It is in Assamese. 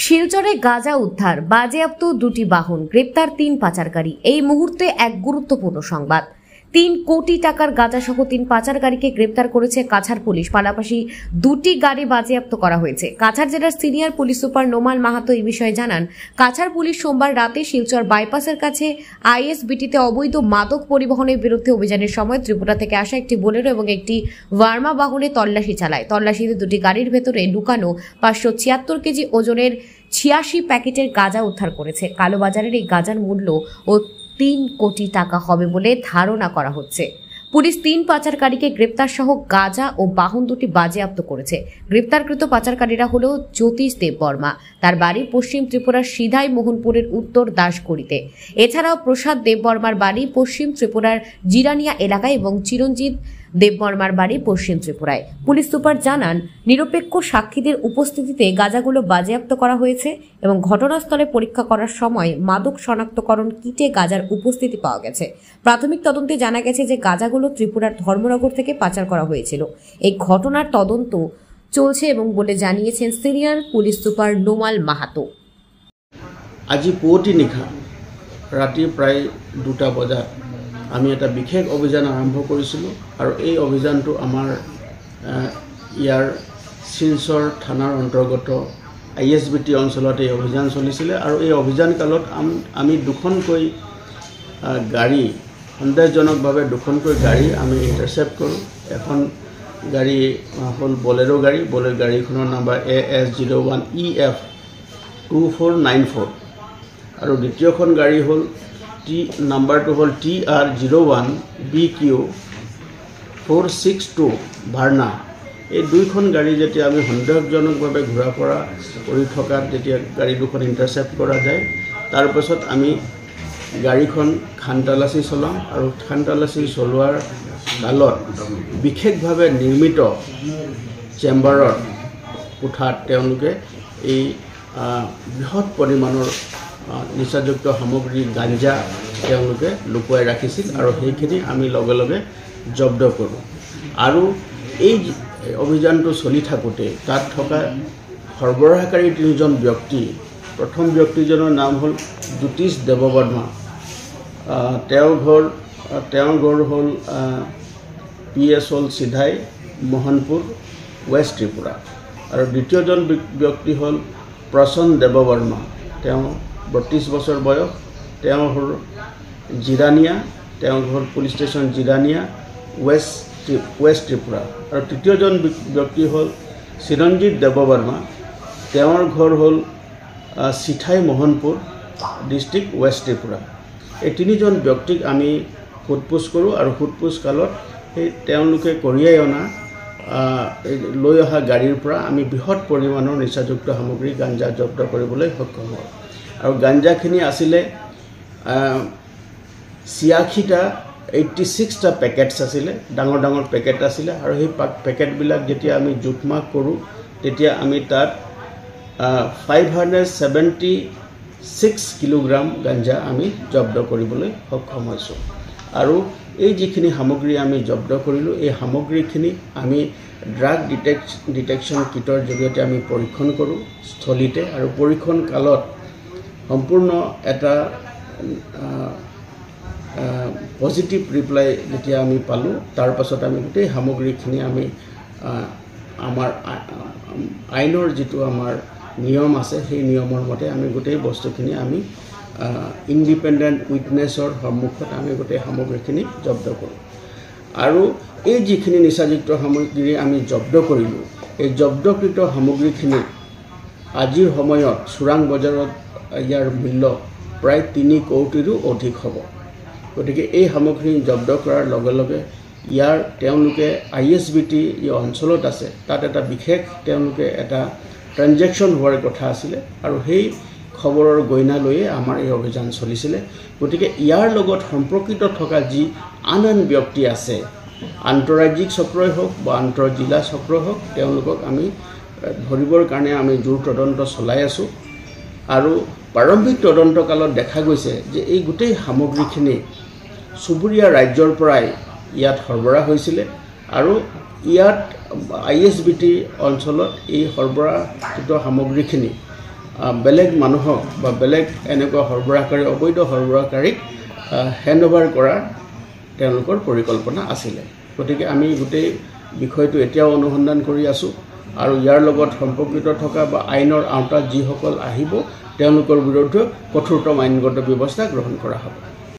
শিলচরে গাঁজা উদ্ধার, বাজেয়াপ্ত দুটি বাহন, গ্রেপ্তার 3 পাচারকারী। এই মুহূর্তে এক গুরুত্বপূর্ণ সংবাদ। 3 কোটি টাকার গাঁজা সহ 3 পাচারকারীকে গ্রেপ্তার করেছে কাছাড় পুলিশ। পাশাপাশি দুটি গাড়ি বাজেয়াপ্ত করা হয়েছে। কাছাড় জেলার senior police super Nomal Mahato এই বিষয়ে জানান, কাছাড় পুলিশ সোমবার রাতে শিলচর বাইপাসের কাছে আইএসবিটিতে অবৈধ মাদক পরিবহনের বিরুদ্ধে অভিযানের সময় ত্রিপুরা থেকে আসা একটি বোলেরো এবং একটি ভার্মা বাহনে তল্লাশি চালায়। তল্লাশিতে দুটি গাড়ির ভেতরে লুকানো 576 কেজি ওজনের 86 প্যাকেটের গাঁজা উদ্ধার করেছে। কালোবাজারের এই গাঁজার মূল্য ও 3 কোটি টাকা হবে বলে ধারণা করা হচ্ছে। পুলিশ 3 পাচারকারীকে গ্রেপ্তার সহ গাঁজা ও বাহন দুটি বাজেয়াপ্ত করেছে। গ্রেপ্তারকৃত পাচারকারীরা হলো জ্যোতিষ দেববর্মা, তার বাড়ি পশ্চিম ত্রিপুরার সিধাই মোহনপুরের উত্তর দাসগড়িতে। এছাড়াও প্রসাদ দেববর্মার বাড়ি পশ্চিম ত্রিপুরার জিরানিয়া এলাকায় এবং চিরঞ্জিত দেববর্মার বাড়ি পশ্চিম ত্রিপুরায়। পুলিশ সুপার জানান, নিরপেক্ষ সাক্ষীদের উপস্থিতিতে গাঁজাগুলো বাজেয়াপ্ত করা হয়েছে এবং ঘটনাস্থলে পরীক্ষা করার সময় মাদক শনাক্তকরণ কিটে গাঁজার উপস্থিতি পাওয়া গেছে। প্রাথমিক তদন্তে জানা গেছে যে গাঁজাগুলো ত্রিপুরার ধর্মনগর থেকে পাচার করা হয়েছিল। এই ঘটনার তদন্ত চলছে এবং বলে জানিয়েছেন senior police super Nomal Mahato. আজি পুৱতি নিশা ৰাতি প্ৰায় 2টা বজাত আমি এটা বিশেষ অভিযান আৰম্ভ কৰিছিলোঁ আৰু এই অভিযানটো আমাৰ ইয়াৰ শিলচৰ থানাৰ অন্তৰ্গত আইএছবিটি অঞ্চলত এই অভিযান চলিছিলে আৰু এই অভিযান কালত আমি দুখনকৈ গাড়ী, সন্দেহজনকভাৱে দুখনকৈ গাড়ী আমি ইণ্টাৰচেপ্ট কৰোঁ। এখন গাড়ী হ'ল বলেৰো গাড়ী, বলেৰো গাড়ীখনৰ নাম্বাৰ AS01EF2494 আৰু দ্বিতীয়খন গাড়ী হ'ল নাম্বাৰটো হ'ল TR01BQ462 ভাৰ্না। এই দুইখন গাড়ী যেতিয়া আমি সন্দেহজনকভাৱে ঘূৰা ফুৰা কৰি থকাত যেতিয়া গাড়ী দুখন ইণ্টাৰচেপ্ট কৰা যায়, তাৰপাছত আমি গাড়ীখন খানতালাচী চলাওঁ আৰু খানতালাচী চলোৱাৰ কালত বিশেষভাৱে নিৰ্মিত চেম্বাৰৰ কোঠাত তেওঁলোকে এই বৃহৎ পৰিমাণৰ নিচাযুক্ত সামগ্ৰী গাঞ্জা তেওঁলোকে লুকুৱাই ৰাখিছিল আৰু সেইখিনি আমি লগে লগে জব্দ কৰোঁ। আৰু এই অভিযানটো চলি থাকোঁতে তাত থকা সৰবৰাহকাৰী 3জন ব্যক্তি, প্ৰথম ব্যক্তিজনৰ নাম হ'ল জ্যোতিষ দেৱবৰ্মা। তেওঁৰ ঘৰ হ'ল PS হ'ল সিধাই মোহনপুৰ ৱেষ্ট ত্ৰিপুৰা। আৰু দ্বিতীয়জন ব্যক্তি হ'ল প্ৰসন্ন দেৱবৰ্মা। তেওঁ 32 বছৰ বয়স। তেওঁ হ'ল জিৰানিয়া, তেওঁ হ'ল police station Jirania west Tripura. আৰু তৃতীয়জন ব্যক্তি হ'ল চিৰঞ্জিত দেৱবৰ্মা। তেওঁৰ ঘৰ হ'ল সিধাই মোহনপুৰ ডিষ্ট্ৰিক্ট ৱেষ্ট ত্ৰিপুৰা। এই 3জন ব্যক্তিক আমি সোধপোছ কৰোঁ আৰু সোধপোছ কালত সেই তেওঁলোকে কঢ়িয়াই অনা লৈ অহা গাড়ীৰ পৰা আমি বৃহৎ পৰিমাণৰ নিচাযুক্ত সামগ্ৰী গাঞ্জা জব্দ কৰিবলৈ সক্ষম হওঁ। আৰু গাঞ্জাখিনি আছিলে 86টা পেকেটছ আছিলে, ডাঙৰ ডাঙৰ পেকেট আছিলে। আৰু সেই পেকেটবিলাক যেতিয়া আমি জোখমাখ কৰোঁ তেতিয়া আমি তাত 576 কিলোগ্ৰাম গাঞ্জা আমি জব্দ কৰিবলৈ সক্ষম হৈছোঁ। আৰু এই যিখিনি সামগ্ৰী আমি জব্দ কৰিলোঁ, এই সামগ্ৰীখিনি আমি ড্ৰাগ ডিটেকশ্যন কিটৰ জৰিয়তে আমি পৰীক্ষণ কৰোঁ স্থলীতে। আৰু পৰীক্ষণ কালত সম্পূৰ্ণ এটা পজিটিভ ৰিপ্লাই যেতিয়া আমি পালোঁ, তাৰ পাছত আমি গোটেই সামগ্ৰীখিনি আমি আমাৰ আইনৰ যিটো আমাৰ নিয়ম আছে সেই নিয়মৰ মতে আমি গোটেই বস্তুখিনি আমি ইণ্ডিপেণ্ডেণ্ট উইটনেছৰ সন্মুখত আমি গোটেই সামগ্ৰীখিনি জব্দ কৰোঁ। আৰু এই যিখিনি নিচাযুক্ত সামগ্ৰী আমি জব্দ কৰিলোঁ, এই জব্দকৃত সামগ্ৰীখিনি আজিৰ সময়ত চোৰাং বজাৰত ইয়াৰ মূল্য প্ৰায় 3 কোটিৰো অধিক হ'ব। গতিকে এই সামগ্ৰী জব্দ কৰাৰ লগে লগে ইয়াৰ তেওঁলোকে আইএছবিটি যি অঞ্চলত আছে তাত এটা বিশেষ তেওঁলোকে এটা ট্ৰেঞ্জেকশ্যন হোৱাৰ কথা আছিলে আৰু সেই খবৰৰ গইনা লৈয়ে আমাৰ এই অভিযান চলিছিলে। গতিকে ইয়াৰ লগত সম্পৰ্কিত থকা যি আন ব্যক্তি আছে, আন্তঃৰাজ্যিক চক্ৰই হওক বা আন্তঃজিলা চক্ৰই হওক, তেওঁলোকক আমি ধৰিবৰ কাৰণে আমি জোৰ তদন্ত চলাই আছোঁ। আৰু প্ৰাৰম্ভিক তদন্তকালত দেখা গৈছে যে এই গোটেই সামগ্ৰীখিনি চুবুৰীয়া ৰাজ্যৰ পৰাই ইয়াত সৰবৰাহ হৈছিলে আৰু ইয়াত আইএছবিটি অঞ্চলত এই সৰবৰাহিত সামগ্ৰীখিনি বেলেগ মানুহক বা বেলেগ এনেকুৱা সৰবৰাহকাৰী অবৈধ সৰবৰাহকাৰীক হেণ্ডঅভাৰ কৰাৰ তেওঁলোকৰ পৰিকল্পনা আছিলে। গতিকে আমি গোটেই বিষয়টো এতিয়াও অনুসন্ধান কৰি আছোঁ আৰু ইয়াৰ লগত সম্পৰ্কিত থকা বা আইনৰ আওতাত যিসকল আহিব তেওঁলোকৰ বিৰুদ্ধে কঠোৰতম আইনগত ব্যৱস্থা গ্ৰহণ কৰা হ'ব।